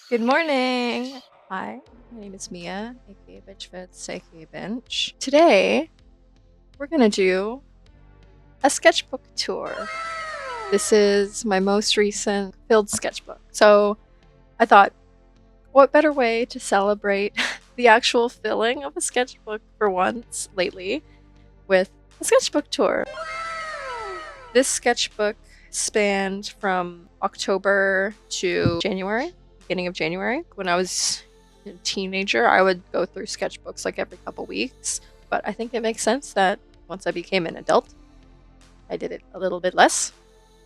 Good morning. Hi, my name is Mia, aka Bitchfits, aka Bench. Today, we're gonna do a sketchbook tour. This is my most recent filled sketchbook. So I thought, what better way to celebrate the actual filling of a sketchbook for once lately with a sketchbook tour. This sketchbook spanned from October to January, beginning of January. When I was a teenager, I would go through sketchbooks like every couple weeks, but I think it makes sense that once I became an adult, I did it a little bit less.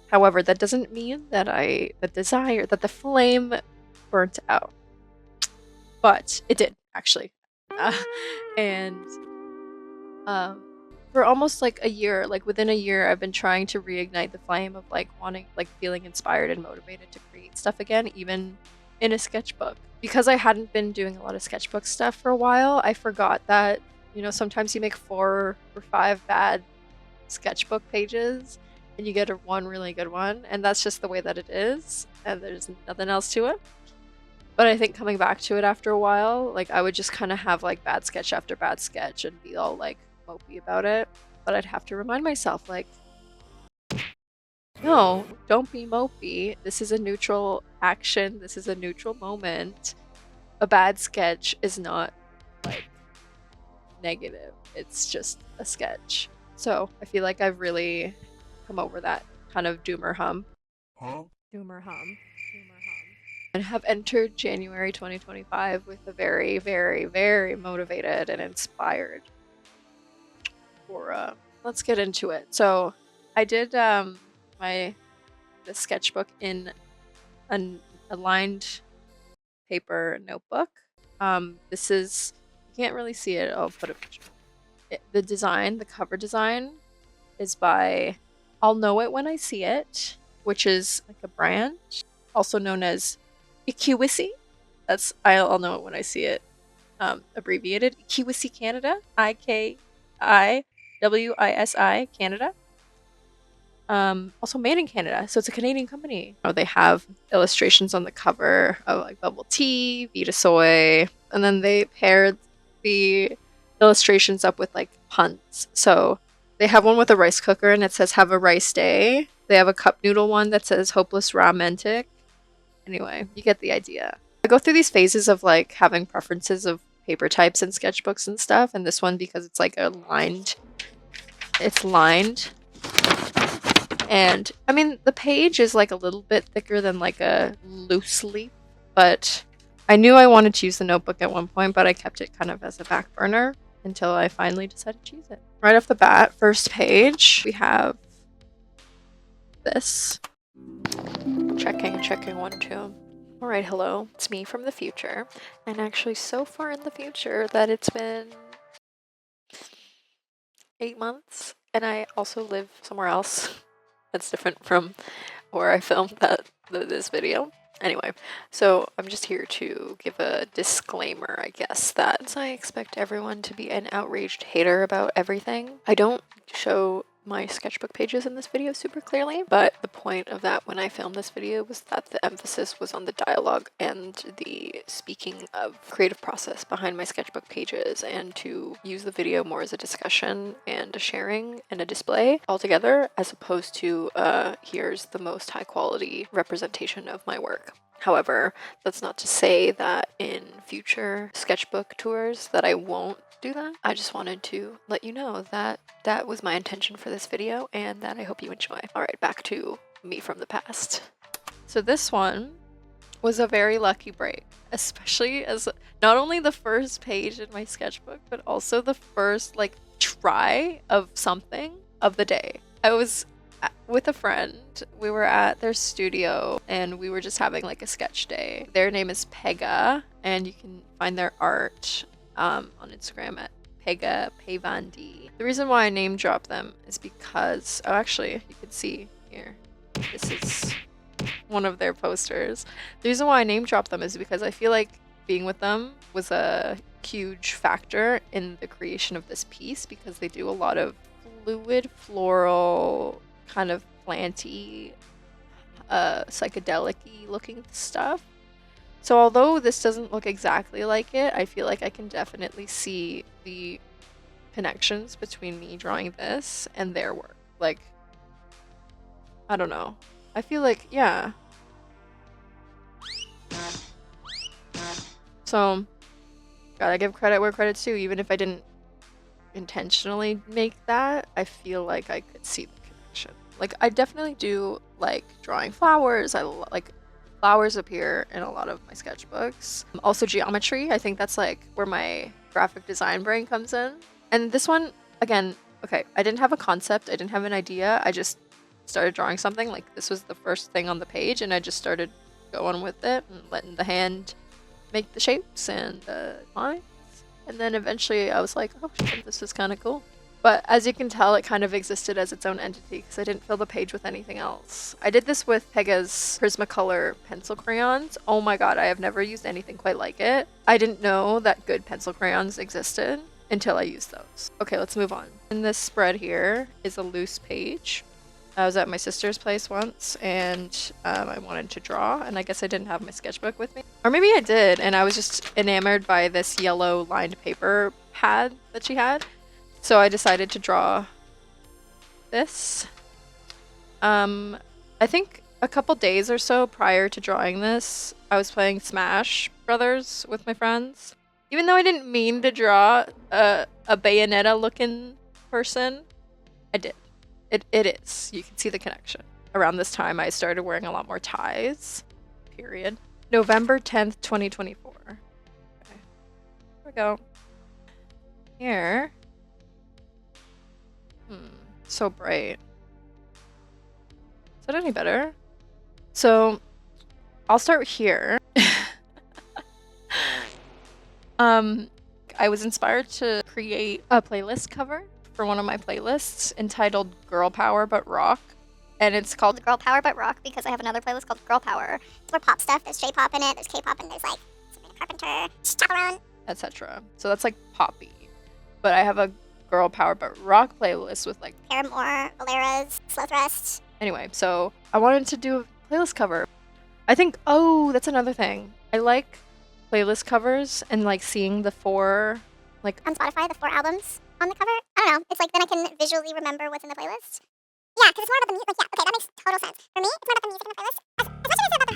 However, that doesn't mean that the flame burnt out, but it did actually. Uh, and um, for almost like a year, like within a year, I've been trying to reignite the flame of like wanting, like feeling inspired and motivated to create stuff again, even in a sketchbook. Because I hadn't been doing a lot of sketchbook stuff for a while, I forgot that, sometimes you make 4 or 5 bad sketchbook pages and you get one really good one, and that's just the way that it is, and there's nothing else to it. But I think coming back to it after a while, like I would just kind of have like bad sketch after bad sketch and be all like mopey about it. But I'd have to remind myself, like, no, don't be mopey. This is a neutral action. This is a neutral moment. A bad sketch is not like negative. It's just a sketch. So I feel like I've really come over that kind of doomer hump. Huh? Doomer hum. Doomer hum. And have entered January 2025 with a very, very, very motivated and inspired for let's get into it. So I did my the sketchbook in an aligned paper notebook. This is, you can't really see it. I'll put a picture. The design, the cover design, is by I'll Know It When I See It, which is like a brand, also known as Ikiwisi. I'll know it when I see it. Abbreviated Ikiwisi Canada, IKIWISI Canada. Also made in Canada, so it's a Canadian company. They have illustrations on the cover of like bubble tea, Vita soy, and then they paired the illustrations up with like puns. So they have one with a rice cooker and it says "Have a rice day." They have a cup noodle one that says "Hopeless romantic." Anyway, you get the idea. I go through these phases of like having preferences of paper types and sketchbooks and stuff, and this one, because it's like it's lined. And I mean, the page is like a little bit thicker than like a loose leaf, but I knew I wanted to use the notebook at one point, but I kept it kind of as a back burner until I finally decided to use it. Right off the bat, first page, we have this. Checking 1, 2. Alright, hello. It's me from the future. And actually so far in the future that it's been 8 months, and I also live somewhere else. That's different from where I filmed this video. Anyway, so I'm just here to give a disclaimer, I guess, that I expect everyone to be an outraged hater about everything. I don't show my sketchbook pages in this video super clearly, but the point of that when I filmed this video was that the emphasis was on the dialogue and the speaking of creative process behind my sketchbook pages, and to use the video more as a discussion and a sharing and a display altogether, as opposed to here's the most high quality representation of my work. However, that's not to say that in future sketchbook tours that I won't do that. I just wanted to let you know that that was my intention for this video and that I hope you enjoy. Alright, back to me from the past. So this one was a very lucky break, especially as not only the first page in my sketchbook, but also the first like try of something of the day. I was with a friend. We were at their studio and we were just having like a sketch day. Their name is Pega, and you can find their art on Instagram at Pega Pavandi. The reason why I name drop them is because, oh, actually, you can see here. This is one of their posters. The reason why I name drop them is because I feel like being with them was a huge factor in the creation of this piece, because they do a lot of fluid, floral, kind of planty, psychedelic-y looking stuff. So although this doesn't look exactly like it, I feel like I can definitely see the connections between me drawing this and their work. Like, I don't know. I feel like, yeah. So, gotta give credit where credit's due. Even if I didn't intentionally make that, I feel like I could see the connection. Like, I definitely do like drawing flowers. Like flowers appear in a lot of my sketchbooks. Also geometry. I think that's like where my graphic design brain comes in. And this one, again, okay, I didn't have a concept. I didn't have an idea. I just started drawing something. Like, this was the first thing on the page, and I just started going with it and letting the hand make the shapes and the lines. And then eventually I was like, oh shit, this is kind of cool. But as you can tell, it kind of existed as its own entity because I didn't fill the page with anything else. I did this with Pega's Prismacolor pencil crayons. Oh my god, I have never used anything quite like it. I didn't know that good pencil crayons existed until I used those. Okay, let's move on. And this spread here is a loose page. I was at my sister's place once and I wanted to draw, and I guess I didn't have my sketchbook with me. Or maybe I did, and I was just enamored by this yellow lined paper pad that she had. So I decided to draw this. I think a couple days or so prior to drawing this, I was playing Smash Brothers with my friends. Even though I didn't mean to draw a Bayonetta looking person, I did. It is. You can see the connection. Around this time, I started wearing a lot more ties. Period. November 10th, 2024. Okay. Here we go. Here. So bright. Is that any better? So, I'll start here. I was inspired to create a playlist cover for one of my playlists entitled Girl Power But Rock. And it's called Girl Power But Rock because I have another playlist called Girl Power. It's more pop stuff. There's J-pop in it, there's K-pop, and there's like Sabrina Carpenter, Chaperone, etc. So that's like poppy. But I have a Girl Power But Rock playlist with like Paramore, Valeras, Slow Thrust. Anyway, so I wanted to do a playlist cover. I think, oh, that's another thing. I like playlist covers and like seeing the four, like on Spotify, the 4 albums on the cover. I don't know. It's like then I can visually remember what's in the playlist. Yeah, because it's more about the music. Like, yeah, okay, that makes total sense. For me, it's more about the music in the playlist. As much as it's about the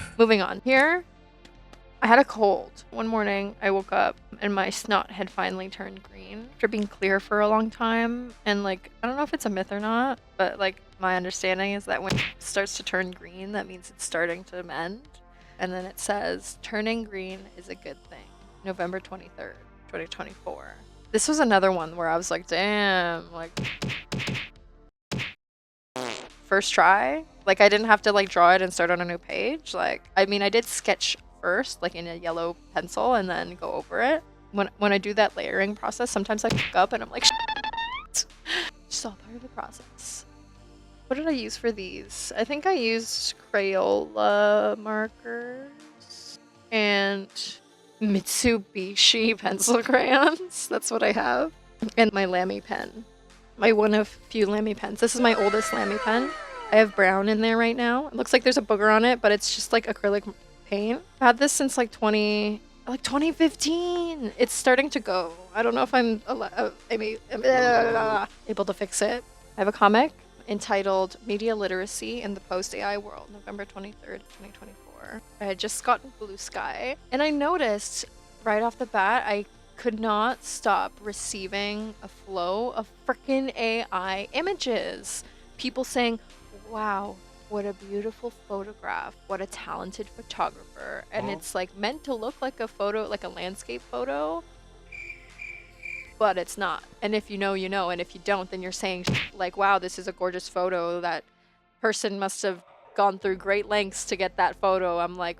vibe. Moving on. Here, I had a cold. One morning, I woke up and my snot had finally turned green after being clear for a long time. And like, I don't know if it's a myth or not, but like my understanding is that when it starts to turn green, that means it's starting to mend. And then it says, turning green is a good thing. November 23rd, 2024. This was another one where I was like, damn, like, first try. Like, I didn't have to like draw it and start on a new page. Like, I mean, I did sketch first, like in a yellow pencil, and then go over it. When I do that layering process, sometimes I fuck up and I'm like, just all part of the process. What did I use for these? I think I used Crayola markers and Mitsubishi pencil crayons. That's what I have. And my Lamy pen. My one of few Lamy pens. This is my oldest Lamy pen. I have brown in there right now. It looks like there's a booger on it, but it's just like acrylic paint. I've had this since like 2015. It's starting to go. I don't know if I'm able to fix it. I have a comic entitled Media Literacy in the Post-AI World, November 23rd, 2024. I had just gotten Blue Sky, and I noticed right off the bat I could not stop receiving a flow of frickin' AI images. People saying, wow, what a beautiful photograph, what a talented photographer. And it's like meant to look like a photo, like a landscape photo, but it's not. And if you know, you know. And if you don't, then you're saying like, wow, this is a gorgeous photo. That person must have gone through great lengths to get that photo. I'm like,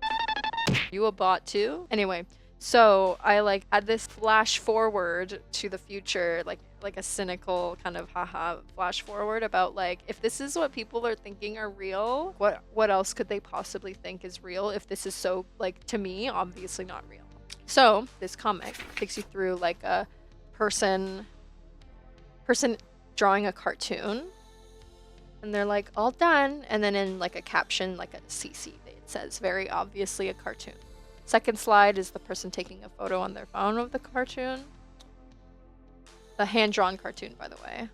you a bot too? Anyway, so I like had this flash forward to the future, like a cynical kind of haha flash forward about like, if this is what people are thinking are real, what else could they possibly think is real if this is so, like, to me, obviously not real. So this comic takes you through like a person drawing a cartoon, and they're like all done, and then in like a caption, like a CC, it says very obviously a cartoon. Second slide is the person taking a photo on their phone of the cartoon. The hand-drawn cartoon, by the way.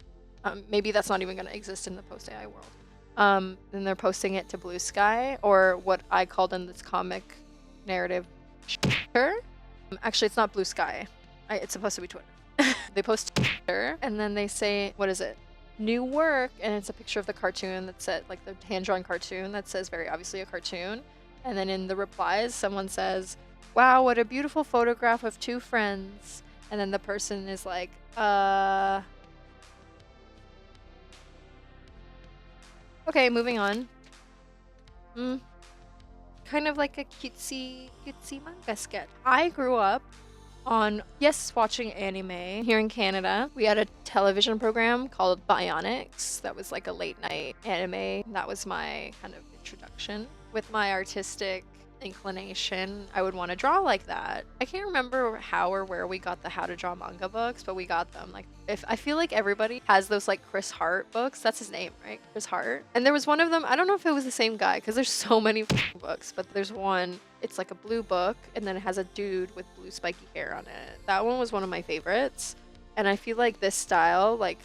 Maybe that's not even going to exist in the post-AI world. Then they're posting it to Blue Sky, or what I called in this comic narrative, actually, it's not Blue Sky. It's supposed to be Twitter. They post Twitter, and then they say, what is it? New work, and it's a picture of the cartoon that said, like the hand-drawn cartoon that says very obviously a cartoon. And then in the replies, someone says, wow, what a beautiful photograph of two friends. And then the person is like, okay, moving on. Kind of like a cutesy manga sketch. I grew up on, yes, watching anime here in Canada. We had a television program called Bionics that was like a late night anime. That was my kind of introduction. With my artistic inclination, I would want to draw like that. I can't remember how or where we got the how to draw manga books, but we got them. Like, if I feel like everybody has those like Chris Hart books. That's his name, right? Chris Hart. And there was one of them, I don't know if it was the same guy because there's so many books, but there's one, it's like a blue book and then it has a dude with blue spiky hair on it. That one was one of my favorites. And I feel like this style, like,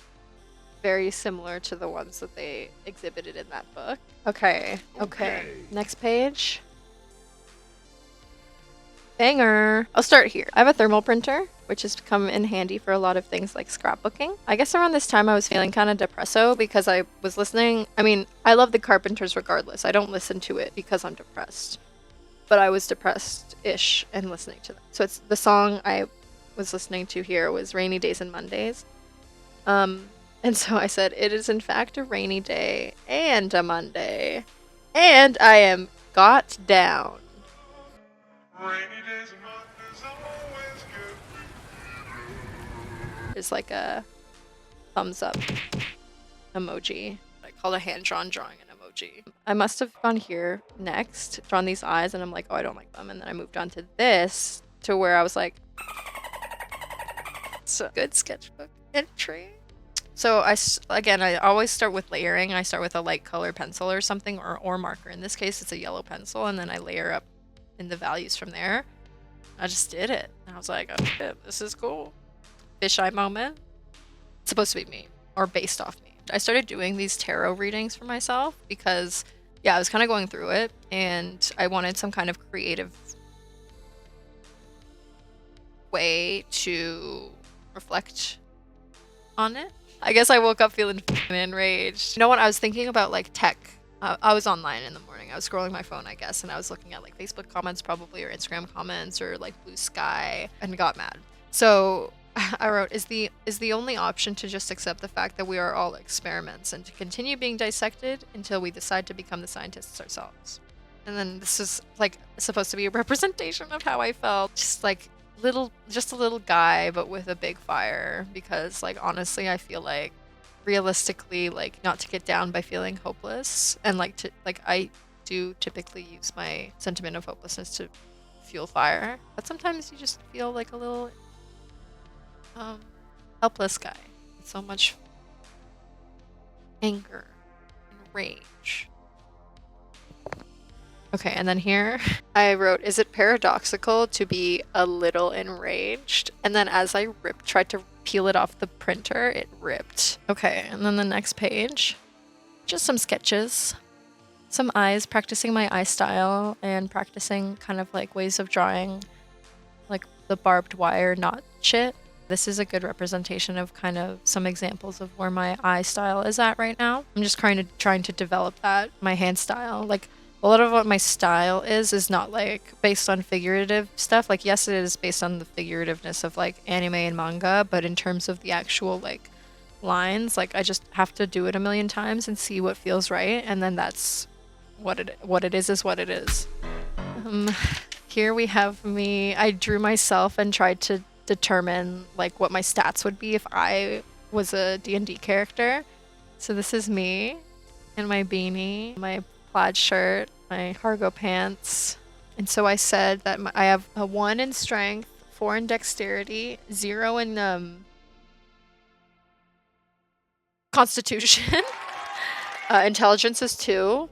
very similar to the ones that they exhibited in that book. Okay. Next page. Banger. I'll start here. I have a thermal printer, which has come in handy for a lot of things like scrapbooking. I guess around this time I was feeling kind of depresso because I was listening. I mean, I love the Carpenters regardless. I don't listen to it because I'm depressed. But I was depressed-ish and listening to them. So it's the song I was listening to here was Rainy Days and Mondays. And so I said, it is in fact a rainy day and a Monday. And I am got down. Rainy days and Mondays always good. There's like a thumbs up emoji. I call a hand-drawn drawing an emoji. I must have gone here next, drawn these eyes, and I'm like, oh, I don't like them. And then I moved on to this, to where I was like, it's a good sketchbook entry. So I always start with layering. I start with a light color pencil or something, or marker. In this case, it's a yellow pencil, and then I layer up in the values from there. I just did it. And I was like, oh shit, this is cool. Fisheye moment. It's supposed to be me, or based off me. I started doing these tarot readings for myself because, yeah, I was kind of going through it, and I wanted some kind of creative way to reflect on it. I guess I woke up feeling enraged. You know what? I was thinking about like tech. I was online in the morning. I was scrolling my phone, I guess, and I was looking at like Facebook comments probably, or Instagram comments, or like Blue Sky, and got mad. So I wrote, is the only option to just accept the fact that we are all experiments and to continue being dissected until we decide to become the scientists ourselves. And then this is like supposed to be a representation of how I felt. Just like just a little guy, but with a big fire, because like honestly I feel like realistically, like, not to get down by feeling hopeless, and like I do typically use my sentiment of hopelessness to fuel fire, but sometimes you just feel like a little helpless guy with so much anger and rage. Okay, and then here I wrote, is it paradoxical to be a little enraged? And then as I tried to peel it off the printer, it ripped. Okay, and then the next page, just some sketches, some eyes, practicing my eye style and practicing kind of like ways of drawing like the barbed wire knot shit. This is a good representation of kind of some examples of where my eye style is at right now. I'm just trying to develop that, my hand style. Like, a lot of what my style is not like based on figurative stuff. Like, yes, it is based on the figurativeness of like anime and manga, but in terms of the actual like lines, like I just have to do it a million times and see what feels right, and then that's what it is what it is. Here we have me. I drew myself and tried to determine like what my stats would be if I was a D&D character. So this is me in my beanie, my plaid shirt, my cargo pants. And so I said that I have a 1 in strength, 4 in dexterity, 0 in constitution. Intelligence is 2,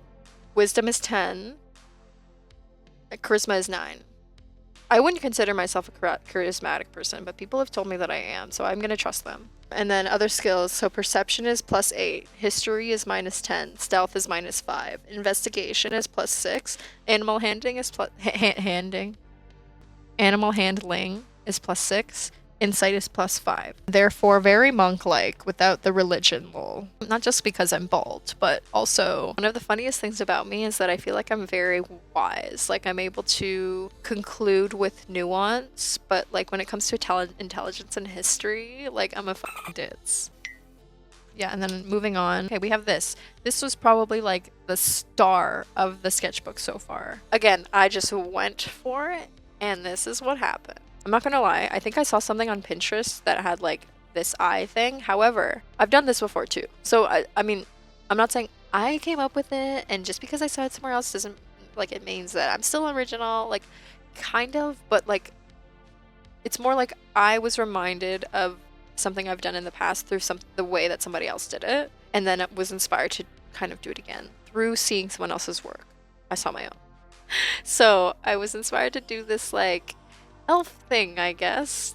wisdom is 10, Charisma is 9. I wouldn't consider myself a charismatic person, but people have told me that I am, so I'm going to trust them. And then other skills. So perception is +8. History is -10. Stealth is -5. Investigation is +6. Animal handling is Animal handling is +6. Insight is +5. Therefore, very monk-like without the religion lol. Not just because I'm bald, but also one of the funniest things about me is that I feel like I'm very wise. Like I'm able to conclude with nuance, but like when it comes to intelligence and history, like I'm a fucking ditz. Yeah, and then moving on. Okay, we have this. This was probably like the star of the sketchbook so far. Again, I just went for it, and this is what happened. I'm not gonna lie, I think I saw something on Pinterest that had like this eye thing. However, I've done this before too. So I mean, I'm not saying I came up with it, and just because I saw it somewhere else doesn't like it means that I'm still original, like kind of, but like it's more like I was reminded of something I've done in the past through the way that somebody else did it, and then it was inspired to kind of do it again through seeing someone else's work. I saw my own. So I was inspired to do this like elf thing, I guess.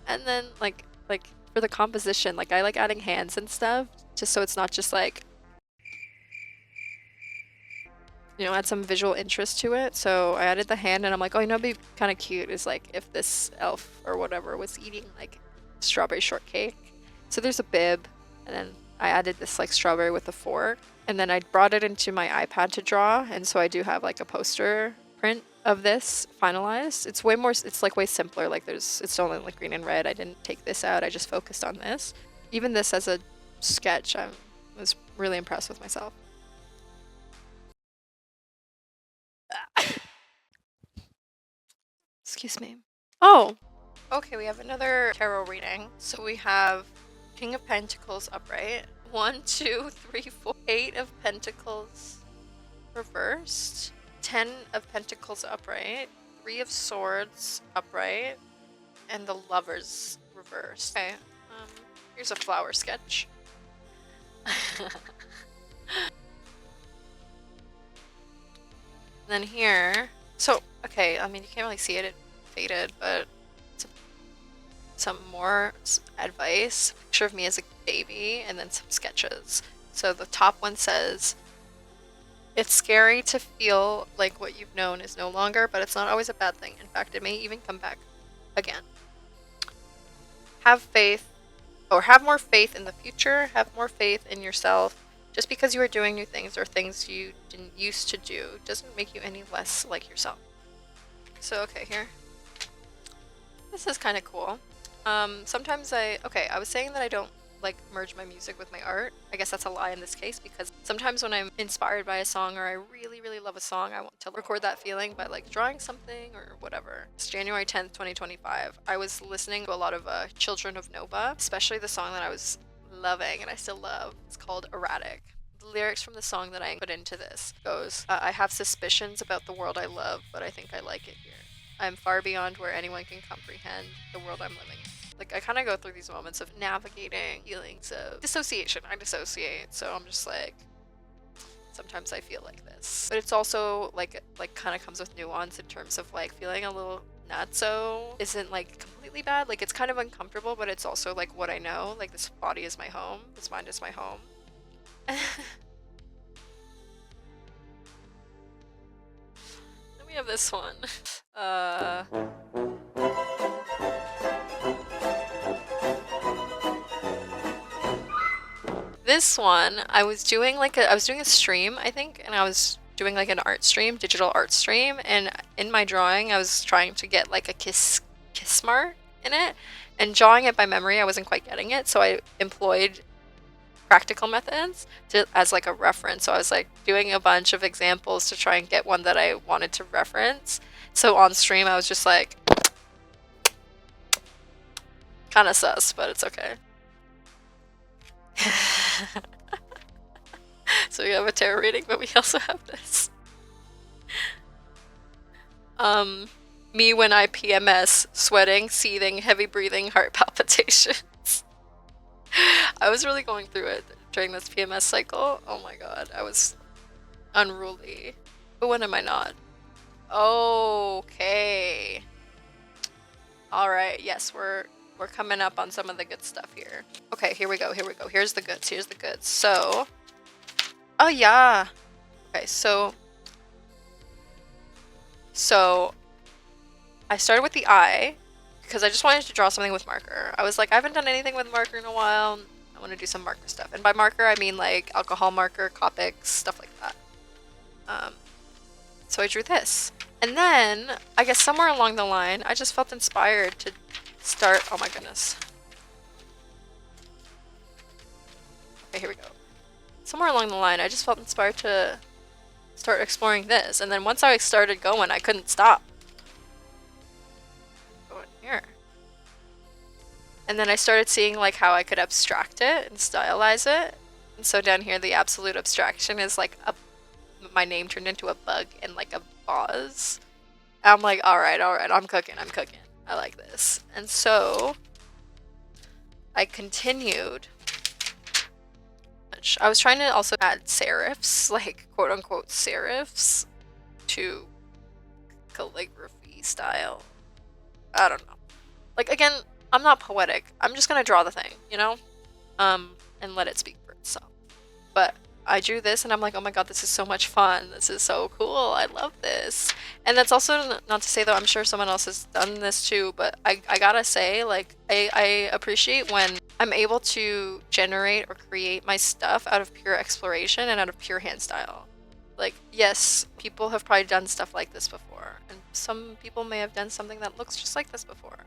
And then like for the composition, like I like adding hands and stuff just so it's not just like, you know, add some visual interest to it. So I added the hand, and I'm like, oh, you know, it'd be kind of cute is like if this elf or whatever was eating like strawberry shortcake. So there's a bib, and then I added this like strawberry with a fork, and then I brought it into my iPad to draw, and so I do have like a poster print of this finalized. It's way more, it's like way simpler. Like it's only like green and red. I didn't take this out. I just focused on this. Even this as a sketch, I was really impressed with myself. Excuse me. Oh, okay, we have another tarot reading. So we have King of Pentacles upright. 1, 2, 3, 4, 8 of Pentacles reversed. 10 of Pentacles upright. 3 of Swords upright. And the Lovers reversed. Okay, here's a flower sketch. Then here, so, okay, I mean, you can't really see it, it faded, but some more advice. Picture of me as a baby, and then some sketches. So the top one says, it's scary to feel like what you've known is no longer, but it's not always a bad thing. In fact, it may even come back again. Have faith, or have more faith in the future, have more faith in yourself. Just because you are doing new things or things you didn't used to do doesn't make you any less like yourself. So, okay, here. This is kind of cool. Sometimes I was saying that I don't like merge my music with my art. I guess that's a lie in this case, because sometimes when I'm inspired by a song or I really, really love a song, I want to record that feeling by like drawing something or whatever. It's January 10th, 2025. I was listening to a lot of Children of Nova, especially the song that I was loving and I still love. It's called Erratic. The lyrics from the song that I put into this goes, I have suspicions about the world I love, but I think I like it here. I'm far beyond where anyone can comprehend the world I'm living in. Like, I kind of go through these moments of navigating feelings of dissociation. I dissociate, so I'm just like, sometimes I feel like this. But it's also like kind of comes with nuance in terms of like feeling a little nutso isn't like completely bad. Like, it's kind of uncomfortable, but it's also like what I know. Like, this body is my home. This mind is my home. Then we have this one. This one, I was doing a stream, I think, and I was doing like an art stream, digital art stream, and in my drawing, I was trying to get like a kiss mark in it, and drawing it by memory, I wasn't quite getting it, so I employed practical methods as like a reference. So I was like doing a bunch of examples to try and get one that I wanted to reference. So on stream, I was just like, kind of sus, but it's okay. So we have a tarot reading, but we also have this. Me when I PMS, sweating, seething, heavy breathing, heart palpitations. I was really going through it during this PMS cycle. Oh my god, I was unruly. But when am I not? Okay. All right. Yes, we're coming up on some of the good stuff here. Okay, here we go. Here we go. Here's the goods. Here's the goods. So, oh yeah. Okay, so I started with the eye because I just wanted to draw something with marker. I was like, I haven't done anything with marker in a while. I want to do some marker stuff. And by marker, I mean like alcohol marker, Copics, stuff like that. So I drew this. And then, I guess somewhere along the line, I just felt inspired to start, oh my goodness. Okay, here we go. Somewhere along the line, I just felt inspired to start exploring this. And then once I started going, I couldn't stop. Go in here. And then I started seeing like how I could abstract it and stylize it. And so down here, the absolute abstraction is like my name turned into a bug and like a vase. I'm like, all right, I'm cooking. I like this. And so I continued. I was trying to also add serifs, like quote unquote serifs, to calligraphy style. I don't know. Like, again, I'm not poetic. I'm just gonna draw the thing, you know? And let it speak for itself. But I drew this and I'm like, oh my god, this is so much fun. This is so cool. I love this. And that's also not to say, though, I'm sure someone else has done this too, but I gotta say, like, I appreciate when I'm able to generate or create my stuff out of pure exploration and out of pure hand style. Like, yes, people have probably done stuff like this before, and some people may have done something that looks just like this before.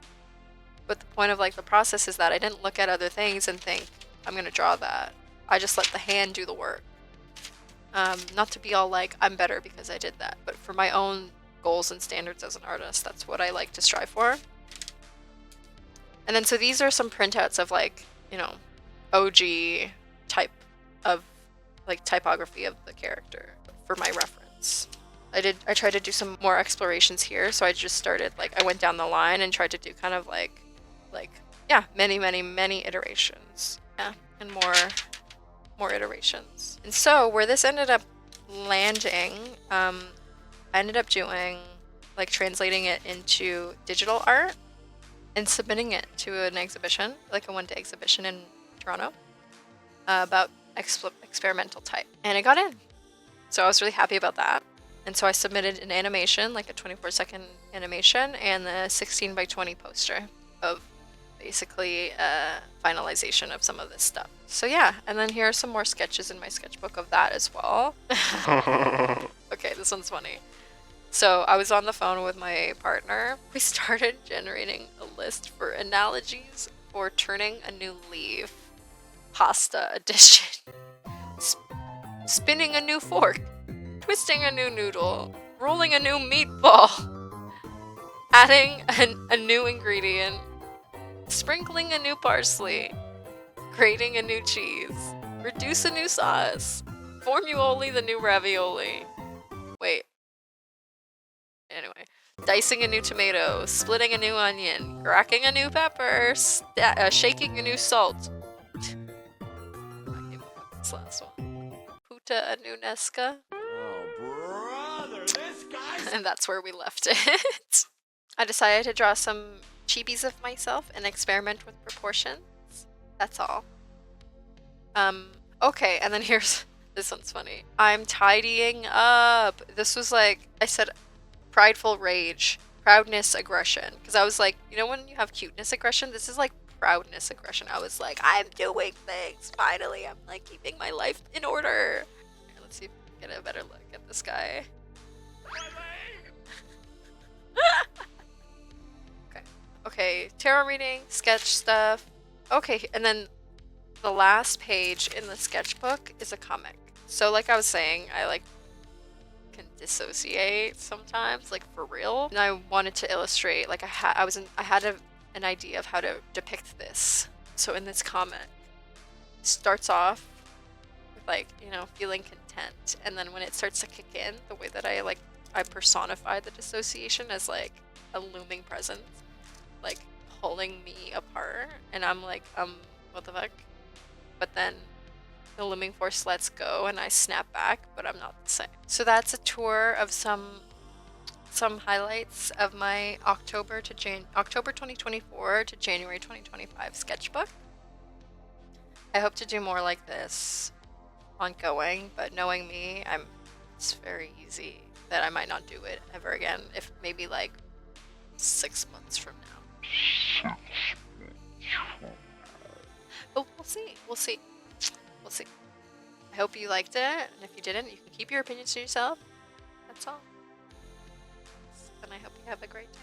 But the point of, like, the process is that I didn't look at other things and think, I'm gonna draw that. I just let the hand do the work. Not to be all like, I'm better because I did that, but for my own goals and standards as an artist, that's what I like to strive for. And then so these are some printouts of like, you know, OG type of like typography of the character for my reference. I tried to do some more explorations here, so I just started like, I went down the line and tried to do kind of like yeah, many iterations. Yeah, and more iterations. And so where this ended up landing, I ended up doing like translating it into digital art and submitting it to an exhibition, like a one-day exhibition in Toronto, about experimental type, and it got in. So I was really happy about that. And so I submitted an animation, like a 24-second animation, and the 16 by 20 poster of basically finalization of some of this stuff. So yeah, and then here are some more sketches in my sketchbook of that as well. Okay, this one's funny. So I was on the phone with my partner. We started generating a list for analogies for turning a new leaf, pasta edition, spinning a new fork, twisting a new noodle, rolling a new meatball, adding a new ingredient, sprinkling a new parsley, grating a new cheese, reduce a new sauce, formuoli the new ravioli. Wait. Anyway. Dicing a new tomato, splitting a new onion, cracking a new pepper, shaking a new salt. I gave up this last one. Puta a new Nesca. Oh, brother, this guy's... And that's where we left it. I decided to draw some chibis of myself and experiment with proportions. That's all. Okay, and then here's... This one's funny. I'm tidying up. This was like, I said, prideful rage, proudness, aggression. Because I was like, you know when you have cuteness aggression? This is like proudness aggression. I was like, I'm doing things. Finally, I'm like keeping my life in order. Here, let's see if we can get a better look at this guy. Okay, tarot reading, sketch stuff. Okay, and then the last page in the sketchbook is a comic. So like I was saying, I like can dissociate sometimes, like for real. And I wanted to illustrate, like I had an idea of how to depict this. So in this comic, it starts off with like, you know, feeling content, and then when it starts to kick in, the way that I personify the dissociation as like a looming presence, like pulling me apart, and I'm like, what the fuck? But then the looming force lets go and I snap back, but I'm not the same. So that's a tour of some some highlights of my October 2024 to January 2025 sketchbook. I hope to do more like this ongoing, but knowing me, it's very easy that I might not do it ever again, if maybe like 6 months from now. But we'll see. We'll see. We'll see. I hope you liked it, and if you didn't, you can keep your opinions to yourself. That's all. And I hope you have a great day.